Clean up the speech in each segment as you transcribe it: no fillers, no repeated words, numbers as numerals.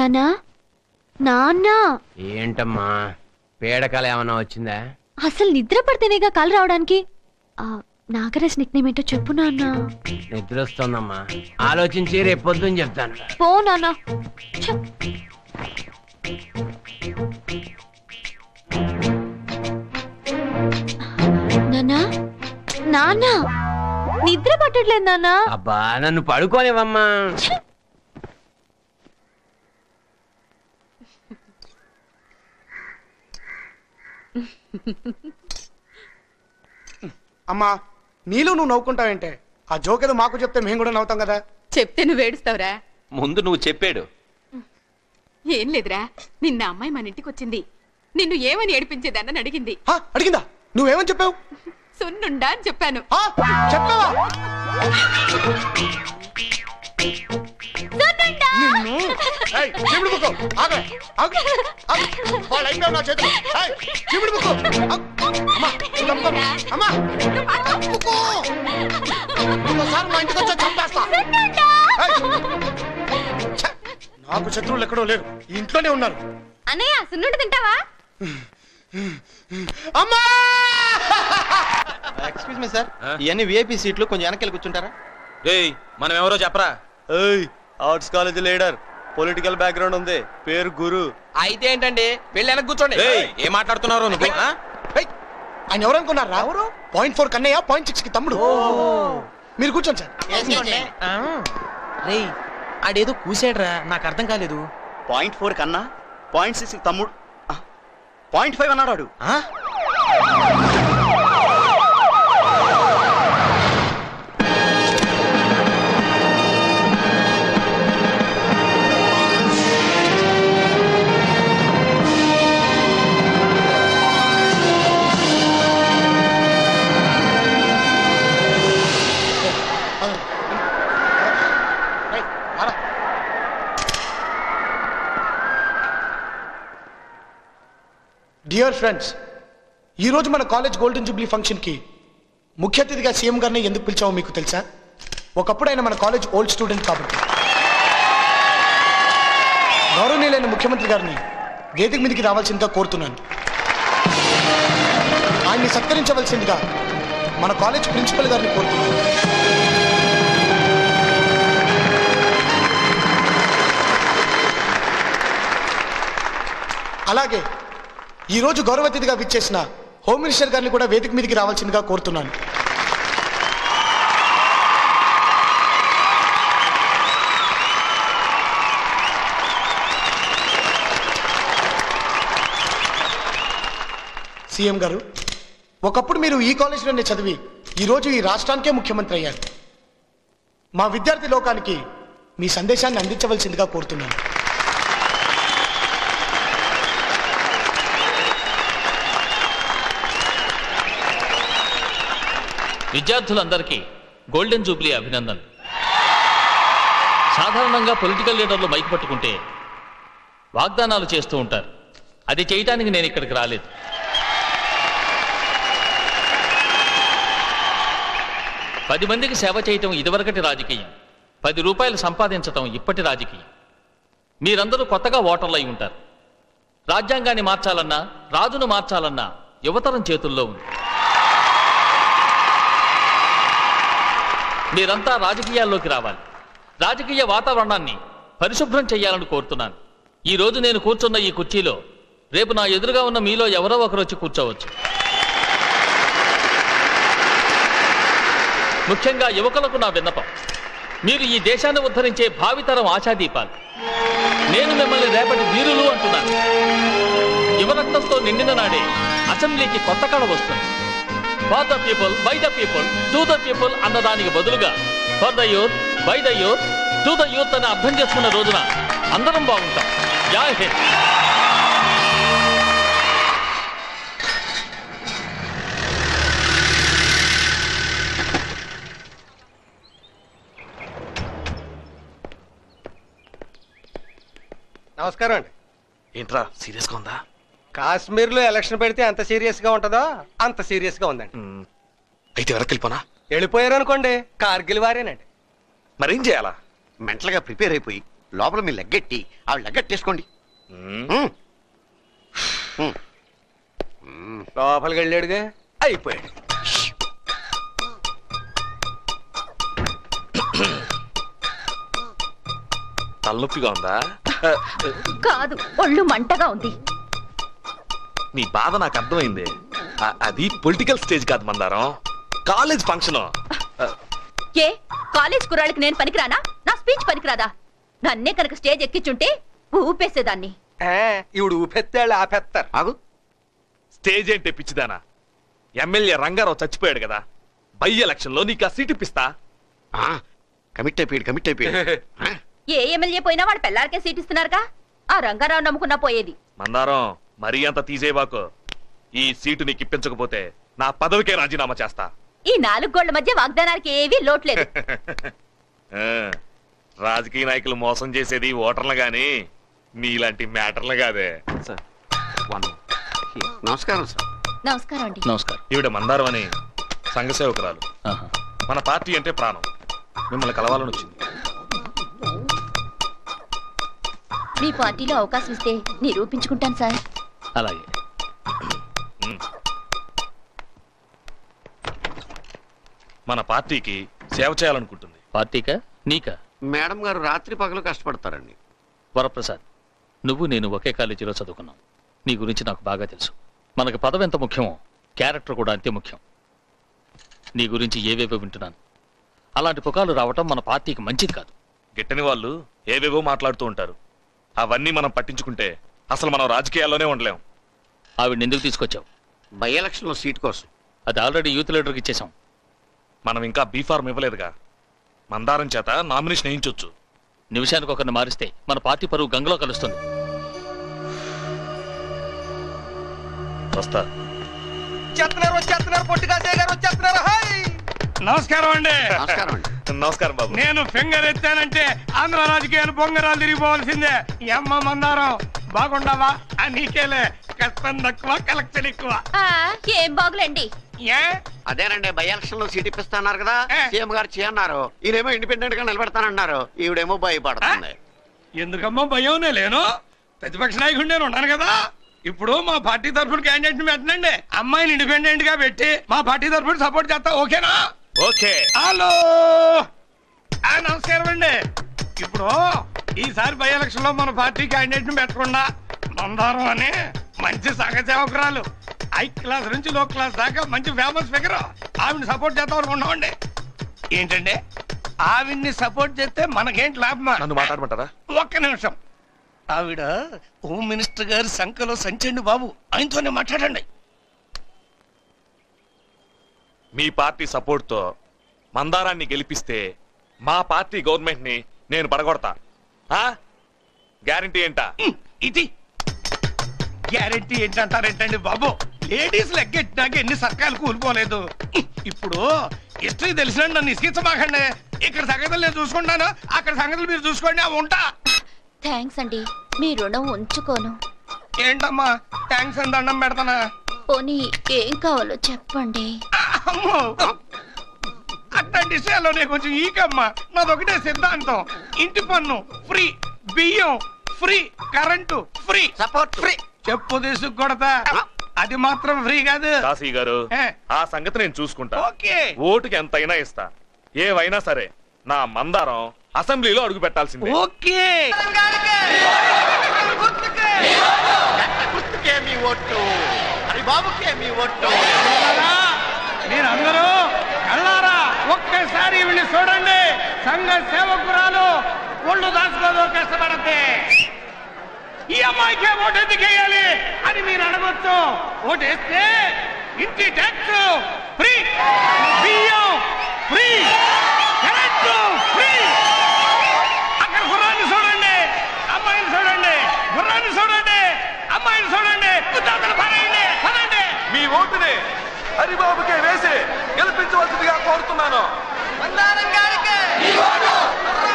నాన్నా నాన్నా ఏంటమ్మా పేడకాల ఏమన్నా వచ్చిందా? అసలు నిద్ర పడితేనేగా కాలు రావడానికి. నాగరాజ్ నిక్నేమ్ ఏంటో చెప్పు నాన్న. నిద్ర వస్తుందమ్మా, ఆలోచించి రేపు పొద్దున్న చెప్తాను. పో నాన్న. నాన్నా నాన్న నిద్ర పట్టట్లేదు నాన్న. అబ్బా నన్ను పడుకోనివమ్మా. అమ్మా నీళ్ళు నువ్వు నవ్వుకుంటావేంటే? ఆ జోక్ ఏదో మాకు చెప్తే మేము కూడా నవ్వుతాం కదా. చెప్తే నువ్వు ఏడుస్తావురా? ముందు నువ్వు చెప్పాడు. ఏం లేదురా, నిన్న అమ్మాయి మన ఇంటికి వచ్చింది. నిన్ను ఏమని ఏడిపించేదాన్ని అడిగింది. అడిగిందా? నువ్వేమని చెప్పావు? సున్నుండా అని చెప్పాను. చెప్పావా? నాకు శత్రువులు ఎక్కడో లేరు, ఇంట్లోనే ఉన్నారు. అన్నయ్య సున్నుండి తింటావా? అమ్మా! ఎక్స్క్యూజ్ మీ సార్, ఇవన్నీ విఐపి సీట్లు, కొంచెం వెనకెళ్ళి కూర్చుంటారా? ఏయ్ మనం ఎవరో చెప్పరా? ఏయ్ arts college leader, political background ఉంది, పేరు గురు. అయితే ఏంటండి, వెళ్ళి వెనక కూర్చోండి. ఏం మాట్లాడుతున్నారు నువ్వు? ఆయన ఎవరనుకున్నారా? 0.4 కన్నయ్య, 0.6 కి తమ్ముడు. మీరు కూర్చోండి సార్. రేయ్ ఆడేదో కూసాడ్రా, నాకు అర్థం కాలేదు. 0.4 కన్నా 0.6 తమ్ముడు, 0.5 అన్నాడు. డియర్ ఫ్రెండ్స్, ఈరోజు మన కాలేజ్ గోల్డెన్ జూబ్లీ ఫంక్షన్కి ముఖ్య అతిథిగా సీఎం గారిని ఎందుకు పిలిచామో మీకు తెలుసా? ఒకప్పుడు ఆయన మన కాలేజ్ ఓల్డ్ స్టూడెంట్ కాబట్టి. గౌరవనీయులైన ముఖ్యమంత్రి గారిని వేదిక మీదకి రావాల్సిందిగా కోరుతున్నాను. ఆయన్ని సత్కరించవలసిందిగా మన కాలేజ్ ప్రిన్సిపల్ గారిని కోరుతున్నాను. అలాగే ఈరోజు గౌరవ అతిథిగా విచ్చేసిన హోమ్ మినిస్టర్ గారిని కూడా వేదిక మీదకి రావాల్సిందిగా కోరుతున్నాను. సీఎం గారు, ఒకప్పుడు మీరు ఈ కాలేజీలోనే చదివి ఈరోజు ఈ రాష్ట్రానికే ముఖ్యమంత్రి అయ్యారు. మా విద్యార్థి లోకానికి మీ సందేశాన్ని అందించవలసిందిగా కోరుతున్నాను. విద్యార్థులందరికీ గోల్డెన్ జూబ్లీ అభినందనలు. సాధారణంగా పొలిటికల్ లీడర్లు మైక్ పట్టుకుంటే వాగ్దానాలు చేస్తూ ఉంటారు. అది చేయటానికి నేను ఇక్కడికి రాలేదు. పది మందికి సేవ చేయటం ఇదివరకటి రాజకీయం, 10 రూపాయలు సంపాదించటం ఇప్పటి రాజకీయం. మీరందరూ కొత్తగా ఓటర్లు అయి ఉంటారు. రాజ్యాంగాన్ని మార్చాలన్నా, రాజును మార్చాలన్నా యువతరం చేతుల్లో ఉంది. మీరంతా రాజకీయాల్లోకి రావాలి. రాజకీయ వాతావరణాన్ని పరిశుభ్రం చేయాలని కోరుతున్నాను. ఈ రోజు నేను కూర్చున్న ఈ కుర్చీలో రేపు నా ఎదురుగా ఉన్న మీలో ఎవరో ఒకరు వచ్చి కూర్చోవచ్చు. ముఖ్యంగా యువకులకు నా విన్నపం, మీరు ఈ దేశాన్ని ఉద్ధరించే భావితరం ఆశాదీపాలు. నేను మిమ్మల్ని రేపటి వీరులు అంటున్నాను. యువరక్తంతో నిండిన నాడే అసెంబ్లీకి కొత్త కళ వస్తుంది. For the people, by the people, to the people అన్నదానికి బదులుగా for the youth, by the youth, to the youth అని అర్థం చేసుకున్న రోజున అందరం బాగుంటాం. జై హింద్. నమస్కారం అండి. ఏంట్రా సీరియస్గా ఉందా? కాశ్మీర్లో ఎలక్షన్ పెడితే ఎంత సీరియస్గా ఉంటుందో అంత సీరియస్గా ఉందండి. అయితే ఎవరికి వెళ్ళిపోనా? వెళ్ళిపోయారు అనుకోండి, కార్గిల్ వారేనండి. మరేం చేయాలా? మెంటల్గా ప్రిపేర్ అయిపోయి లోపల మీ లెగ్గెట్టి ఆవిడ లెగ్గెట్టేసుకోండి. లోపలికి వెళ్ళాడుగా అయిపోయాడు. తలనొప్పిగా ఉందా? కాదు, ఒళ్ళు మంటగా ఉంది. నీ బాధ నాకు అర్థమైంది. అది పొలిటికల్ స్టేజ్ కాదు మందారం, కాలేజ్ ఫంక్షన్. ఏ కాలేజ్ కుర్రాళ్ళకి నేను పనికిరానా? నా స్పీచ్ పనికిరాదా? నన్నే కనుక స్టేజ్ ఎక్కించుంటే ఊపేసేదాన్ని. ఇవిడు ఊపెత్తాళ్ళు ఆపేస్తారు. ఆగు, స్టేజ్ ఏంటి పిచ్చిదానా? ఎమ్మెల్యే రంగారావు చచ్చిపోయాడు కదా, బై ఎలక్షన్ లో నీకు ఆ సీట్ ఇప్పిస్తా. కమిట్ అయిపోయాడు. ఏ ఎమ్మెల్యే పోయినా వాడు పెళ్ళారికే సీట్ ఇస్తున్నారుగా. ఆ రంగారావు నమ్ముకున్నా పోయేది. మందారం, మరీ అంత తీసేవాకు. ఈ సీటు నీకు ఇప్పించకపోతే నా పదవికే రాజీనామా చేస్తా. ఈ 4 గోళ్ల మధ్య వాగ్దానానికి ఏవీ లోట్లేదు. రాజకీయ నాయకులు మోసం చేసేది ఓటర్లు గాని నీలాంటి మ్యాటర్లు కాదే. నమస్కారం సార్. నమస్కారం అండి. నమస్కారం. ఈవిడ మందారం అని సంఘ సేవకురాలు. మన పార్టీ అంటే ప్రాణం. మిమ్మల్ని కలవాలని వచ్చింది. మీ పార్టీలో అవకాశం ఇస్తే నిరూపించుకుంటాను సార్. అలాగే. మన పార్టీకి సేవ చేయాలనుకుంటుంది. పార్టీకా నీకా? మేడం గారు రాత్రి పగలు కష్టపడతారండి. వరప్రసాద్, నువ్వు నేను ఒకే కాలేజీలో చదువుకున్నాం. నీ గురించి నాకు బాగా తెలుసు. మనకు పదవి ఎంత ముఖ్యమో క్యారెక్టర్ కూడా అంతే ముఖ్యం. నీ గురించి ఏవేవో వింటున్నాను. అలాంటి పుకాలు రావటం మన పార్టీకి మంచిది కాదు. గిట్టని వాళ్ళు ఏవేవో మాట్లాడుతూ ఉంటారు. అవన్నీ మనం పట్టించుకుంటే అసలు మనం రాజకీయాల్లోనే ఉండలేం. ఆవిడ ఎందుకు తీసుకొచ్చావు? బై ఎలక్షన్ లో సీట్ కోసం. అది ఆల్రెడీ యూత్ లీడర్కి ఇచ్చేసాం. మనం ఇంకా బీఫార్మ్ ఇవ్వలేదుగా. మందారం చేత నామినేషన్ వేయించొచ్చు. నిమిషానికి ఒకరిని మారిస్తే మన పార్టీ పరువు గంగలో కలుస్తుంది. వస్తా. వచ్చేస్తున్నారు పొట్టిగాసే గారు వచ్చేస్తున్నారు. నమస్కారం అండి. నమస్కారం బాబు. నేను ఫింగర్ ఎత్తానంటే ఆంధ్ర రాజకీయాలు బొంగరాలు తిరిగిపోవాల్సిందే. అమ్మ మందారం బాగుండవా? నీకేలే, కష్టం తక్కువ కలెక్షన్ ఎక్కువ. ఏం బాగులేండి. అదేనండి, బై ఎలక్షన్ లో సీట్ ఇప్పిస్తాన్నారు కదా, సీఎం గారు చేయన్నారు. ఈయనేమో ఇండిపెండెంట్ గా నిలబెడతానన్నారు. ఈవిడేమో భయపడుతుంది. ఎందుకమ్మా భయం? లేను, ప్రతిపక్ష నాయకుడు నేను ఉన్నాను కదా. ఇప్పుడు మా పార్టీ తరఫున క్యాండిడేట్ ని పెట్టనండి. అమ్మాయిని ఇండిపెండెంట్ గా పెట్టి మా పార్టీ తరఫున సపోర్ట్ చేస్తా. ఓకేనా? ఓకే. హలో, నమస్కారం అండి. ఇప్పుడు ఈసారి బై ఎలక్షన్ లో మన పార్టీ క్యాండిడేట్ ని పెట్టకుండా మందారం అని మంచి సంఘ సేవకురాలు, హై క్లాస్ నుంచి లో క్లాస్ దాకా మంచి ఫేమస్ ఫిగర్, ఆవిడ్ని సపోర్ట్ చేద్దాం అనుకుంటున్నామండి. ఏంటండి, ఆవిడ్ని సపోర్ట్ చేస్తే మనకేంటి లాభమా? నన్ను మాట్లాడమంటారా? ఒక్క నిమిషం. ఆవిడ హోమ్ మినిస్టర్ గారి సంఖ్యలో సంచండి బాబు, ఆయనతోనే మాట్లాడండి. మీ పార్టీ సపోర్ట్ తో మందారాన్ని గెలిపిస్తే మా పార్టీ గవర్నమెంట్ ని నేను పడగొడతా. గ్యారంటీ ఏంటా? ఇది గ్యారంటీ ఏంటంటారేంటండి బాబు? లేడీస్ లెగ్గెట్టినాక ఎన్ని సర్కాలు కూలిపోలేదు. ఇప్పుడు హిస్టరీ తెలిసిన నన్ను ఇసుకించమాకండి. ఇక్కడ సంగతులు నేను చూసుకుంటాను, అక్కడ సంగతులు మీరు చూసుకోండి. అవి ఉంటా. థ్యాంక్స్ అండి, మీ రుణం ఉంచుకోను. ఏంటమ్మా థ్యాంక్స్ అని దండం పెడతానా? పోనీ ఏం కావాలో చెప్పండి. అట్లాంటి విషయాల్లోనే కొంచెం ఈకమ్మా. నాదొకటే సిద్ధాంతం, ఇంటి పన్ను ఫ్రీ, బియ్యం free, current free, support free. చెప్పు తీసుకు కొడతా, అది మాత్రం ఫ్రీ కాదు. కాశీ గారు, ఆ సంగతి నేను చూసుకుంటా. ఓకే. ఓటుకి ఎంతైనా ఇస్తా. ఏవైనా సరే నా మందారం అసెంబ్లీలో అడుగు పెట్టాల్సిందే. ఓకే. మీరందరూ కళ్ళారా ఒక్కసారి వీళ్ళని చూడండి. సంఘ సేవకురాలు, ఒళ్ళు దాచుకోదు, కష్టపడద్దే. ఈ అమ్మాయికే ఓటు ఎందుకు వేయాలి అని మీరు అడగొచ్చు. ఓటేస్తే ఇంటి ట్యాక్స్ ఫ్రీ, బియ్యం ఫ్రీ, కరెంటు ఫ్రీ. అక్కడ గుర్రాన్ని చూడండి, అమ్మాయిని చూడండి, గుర్రాన్ని చూడండి, అమ్మాయిని చూడండి. పదండి. మీ ఓటుని హరిబాబుకే వేసి గెలిపించవలసిందిగా కోరుతున్నాను.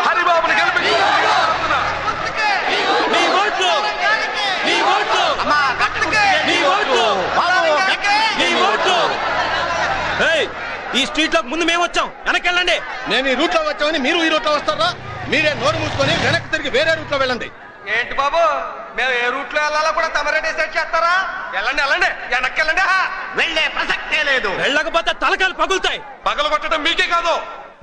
హరిబాబుని గెలిపించవలసిందిగా కోరుతున్నా. ఈ స్ట్రీట్ లో ముందు మేము వచ్చాం, వెనకెళ్ళండి. నేను ఈ రూట్ లో వచ్చామని మీరు ఈ రూట్ లో వస్తారా? మీరే నోరు మూసుకొని వెనక్కి తిరిగి వేరే రూట్ లో వెళ్ళండి. ఏంటి బాబు మేము ఏ రూట్ లో వెళ్ళాలో కూడా తమరే డిసైడ్ చేస్తారా? వెళ్ళండి వెళ్ళండి, వెనక్కి వెళ్ళండి. వెళ్ళే ప్రసక్తే లేదు. వెళ్ళకపోతే తలకాయలు పగులుతాయి. పగలు కొట్టడం మీకే కాదు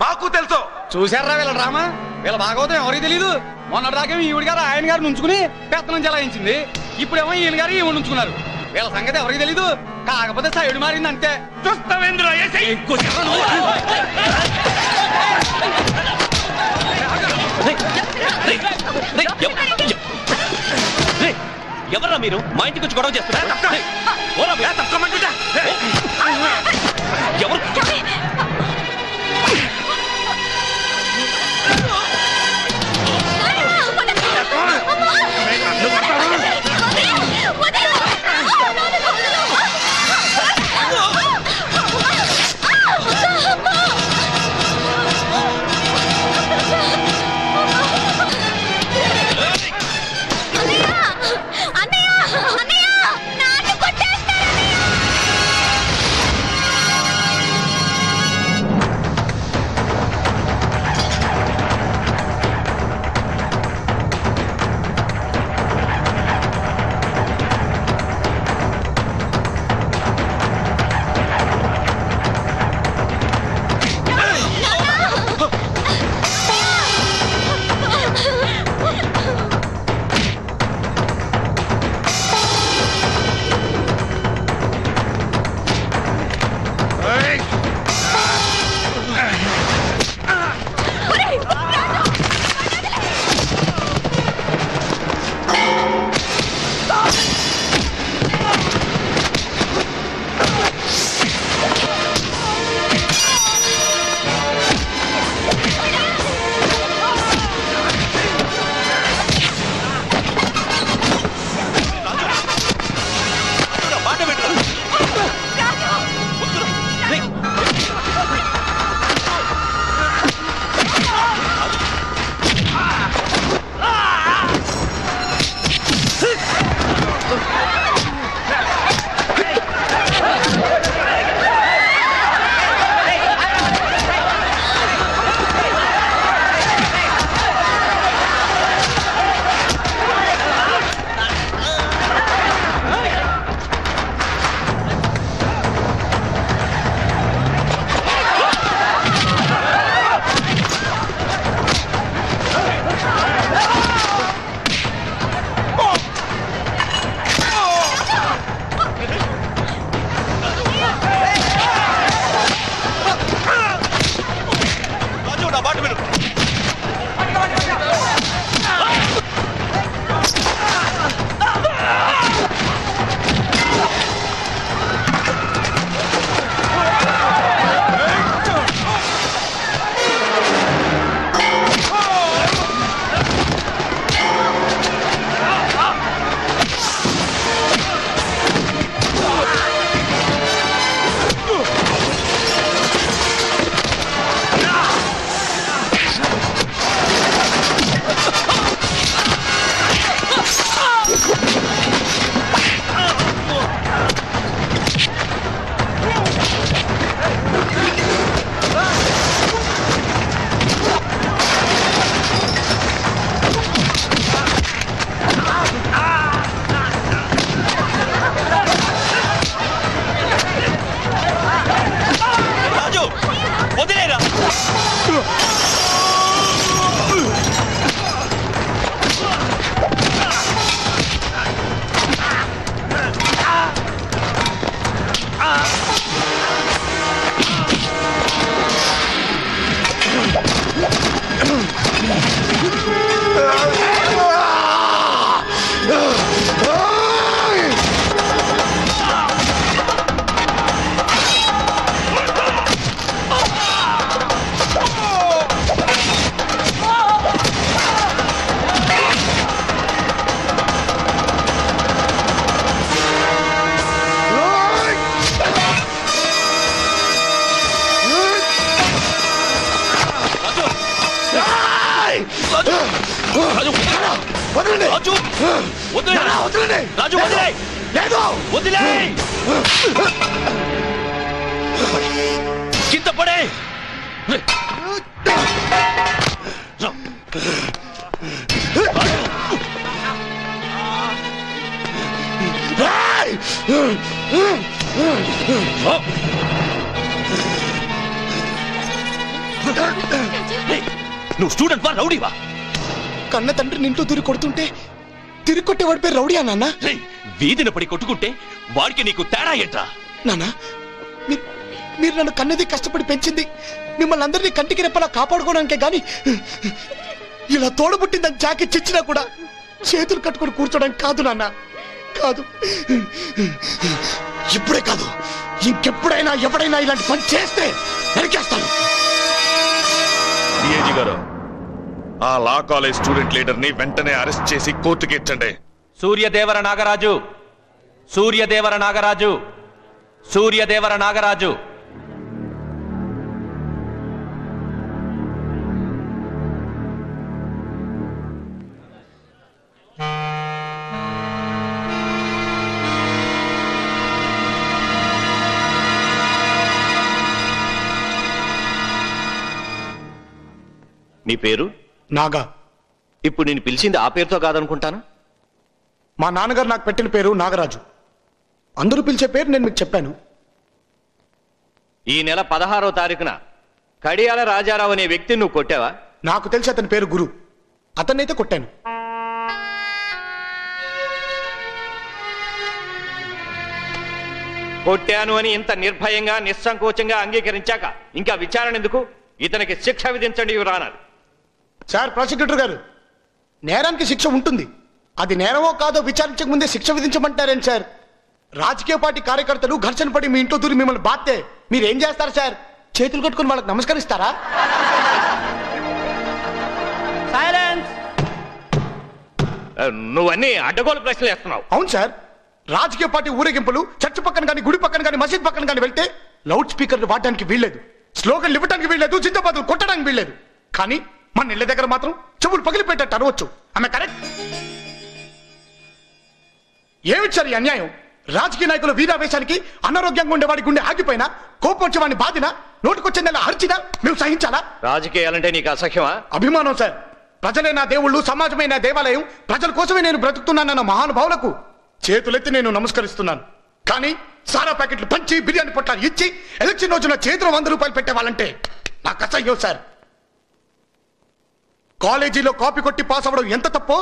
మాకు తెలుసు. చూశారా వీళ్ళ డ్రామా? వీళ్ళ భాగవతం ఎవరికి తెలీదు. మొన్నటిదాకా ఈవిడ గారు ఆయన గారు నుంచుకుని పెత్తనం చెలాయించింది. ఇప్పుడేమో ఈయన గారు ఈవిడ నుంచుకున్నారు. వీళ్ళ సంగతి ఎవరికి తెలీదు. కాకపోతే సైడ్ మారింది అంతే. చూస్తావేంద్ర ఎవరా మీరు మా ఇంటికి వచ్చి గొడవ చేస్తున్నారు? ఎవరు రాజు వదిలే రాజు వదిలే లేదు వదిలే కింద పడే నువ్వు స్టూడెంట్ వా రౌడీవా? కన్న తండ్రి నింటూ తిరిగి కొడుతుంటే తిరిగి కొట్టేవాడి పేరు రౌడీయా నాన్న? వీధిన పడి కొట్టుకుంటే వాడికి నీకు తేడా ఏంట్రా? నాన్న మీరు నన్ను కన్నది కష్టపడి పెంచింది మిమ్మల్ని అందరినీ కంటికి రెప్పలా కాపాడుకోవడానికే గాని ఇలా తోడబుట్టిందని జాకెట్ ఇచ్చినా కూడా చేతులు కట్టుకొని కూర్చోడానికి కాదు నాన్న, కాదు. ఇప్పుడే కాదు, ఇంకెప్పుడైనా ఎవడైనా ఇలాంటి పని చేస్తే నరికేస్తాను. డిఐజీ గారు, ఆ లా కాలేజ్ స్టూడెంట్ లీడర్ ని వెంటనే అరెస్ట్ చేసి కోర్టుకి ఇచ్చండి. సూర్యదేవర నాగరాజు, సూర్యదేవర నాగరాజు, సూర్యదేవర నాగరాజు. నీ పేరు? నాగా. ఇప్పుడు నేను పిలిచింది ఆ పేరుతో కాదనుకుంటాను. మా నాన్నగారు నాకు పెట్టిన పేరు నాగరాజు. అందరూ పిలిచే పేరు నేను మీకు చెప్పాను. ఈ నెల 16వ తారీఖున కడియాల రాజారావు అనే వ్యక్తిని నువ్వు కొట్టావా? నాకు తెలిసి అతని పేరు గురు. అతన్నైతే కొట్టాను. కొట్టాను అని ఇంత నిర్భయంగా నిస్సంకోచంగా అంగీకరించాక ఇంకా విచారణ ఎందుకు? ఇతనికి శిక్ష విధించండి యువర్ ఆనర్. సార్ ప్రాసిక్యూటర్ గారు, నేరానికి శిక్ష ఉంటుంది. అది నేరమో కాదో విచారించక ముందే శిక్ష విధించమంటారేంటి సార్? రాజకీయ పార్టీ కార్యకర్తలు ఘర్షణ పడి మీ ఇంట్లో దూరి మిమ్మల్ని బాత్తే మీరేం చేస్తారు సార్? చేతులు కట్టుకుని వాళ్ళకి నమస్కరిస్తారా? నువ్వన్నీ అడ్డగోలు ప్రశ్నలు వేస్తున్నావు. అవును సార్, రాజకీయ పార్టీ ఊరేగింపులు చర్చి పక్కన కానీ గుడి పక్కన కానీ మసీద్ పక్కన కానీ వెళ్తే లౌడ్ స్పీకర్లు వాడడానికి వీల్లేదు, స్లోగన్లు ఇవ్వడానికి వీల్లేదు, జిందాబాదులు కొట్టడానికి వీల్లేదు. కానీ మన ఇళ్ళ దగ్గర మాత్రం చెవులు పగిలిపెట్టట్టు అనవచ్చు. ఆమె కరెక్ట్? ఏమిచ్చారు ఈ అన్యాయం? రాజకీయ నాయకుల వీరావేశానికి అనారోగ్యంగా ఉండేవాడి గుండె ఆగిపోయినా, కోపం వచ్చేవాడిని బాధినా, నోటుకొచ్చిందలా హర్చినా మేము సహించాలా? రాజకీయాలంటే నీకు అసహ్యమా? అభిమానం సార్. ప్రజలే నా దేవుళ్ళు, సమాజమే నా దేవాలయం, ప్రజల కోసమే నేను బ్రతుకుతున్నానన్న మహానుభావులకు చేతులెత్తి నేను నమస్కరిస్తున్నాను. కానీ సారా ప్యాకెట్లు పంచి బిర్యానీ పొట్లాలు ఇచ్చి ఎలక్షన్ రోజున చేతిలో 100 రూపాయలు పెట్టేవాళ్ళంటే నాకు అసహ్యం సార్. కాలేజీలో కాపీ కొట్టి పాస్ అవ్వడం ఎంత తప్పో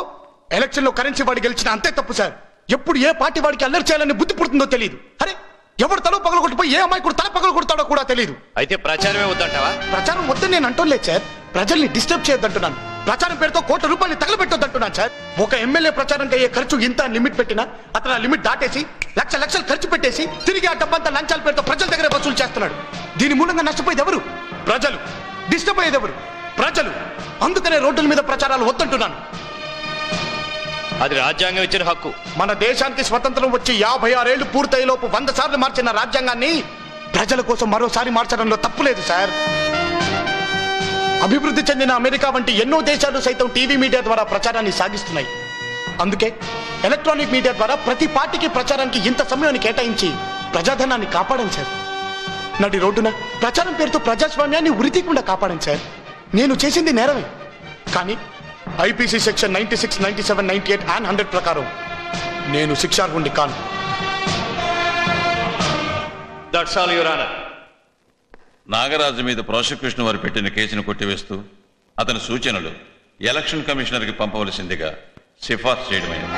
ఎలక్షన్ లో కరెన్సీ వాడి గెలిచిన అంతే తప్పు సార్. ఎప్పుడు ఏ పార్టీ వాడికి అల్లరి చేయాలని బుద్ధి పుడుతుందో తెలియదు. అరే ఎవడు తల పగలు కొట్టిపోయి ఏ అమ్మాయి కూడా తల పగలు కొడతాడో కూడా తెలియదు. అయితే ప్రచారమే వద్దంటావా? ప్రచారం వద్దని నేను అంటోలేదు సార్, ప్రజల్ని డిస్టర్బ్ చేయొద్దంటున్నాను. ప్రచారం పేరుతో ₹1 కోట్ల తగలబెట్టొద్దంటున్నాను సార్. ఒక ఎమ్మెల్యే ప్రచారానికి అయ్యే ఖర్చు ఇంత లిమిట్ పెట్టినా అతను ఆ లిమిట్ దాటేసి లక్షలు ఖర్చు పెట్టేసి తిరిగి ఆ డబ్బంతా లంచాల పేరుతో ప్రజల దగ్గర వసూలు చేస్తున్నాడు. దీని మూలంగా నష్టపోయేది ఎవరు? ప్రజలు. డిస్టర్బ్ అయ్యేది ఎవరు? ప్రజలు. అందుకనే రోడ్ల మీద ప్రచారాలు వద్దంటున్నాను. అది రాజ్యాంగం ఇచ్చిన హక్కు. మన దేశానికి స్వతంత్రం వచ్చి 56 ఏళ్లు పూర్తయ్యేలోపు 100 సార్లు మార్చిన రాజ్యాంగాన్ని ప్రజల కోసం మరోసారి మార్చడంలో తప్పులేదు సార్. అభివృద్ధి చెందిన అమెరికా వంటి ఎన్నో దేశాలు సైతం టీవీ మీడియా ద్వారా ప్రచారాన్ని సాగిస్తున్నాయి. అందుకే ఎలక్ట్రానిక్ మీడియా ద్వారా ప్రతి పార్టీకి ప్రచారానికి ఇంత సమయాన్ని కేటాయించి ప్రజాధనాన్ని కాపాడండి సార్. నడి రోడ్డున ప్రచారం పేరుతో ప్రజాస్వామ్యాన్ని ఉరితీయకుండా కాపాడండి సార్. నేను చేసింది నేరమే, కానీ ఐపీసీ సెక్షన్ 96, 97, 98 and 100 ప్రకారం నేను శిక్షార్హుణ్ణి కాను. That's all your honour. Nagaraju మీద ప్రాసిక్యూషన్ వారు పెట్టిన కేసును కొట్టివేస్తూ అతని సూచనలు ఎలక్షన్ కమిషనర్కి పంపవలసిందిగా సిఫార్సు చేయడమైంది.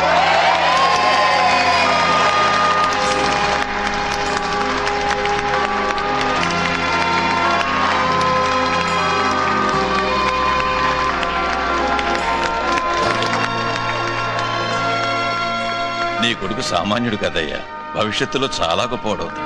నీ కొడుకు సామాన్యుడు కదయ్యా, భవిష్యత్తులో చాలా గొప్పవాడవుతాడు.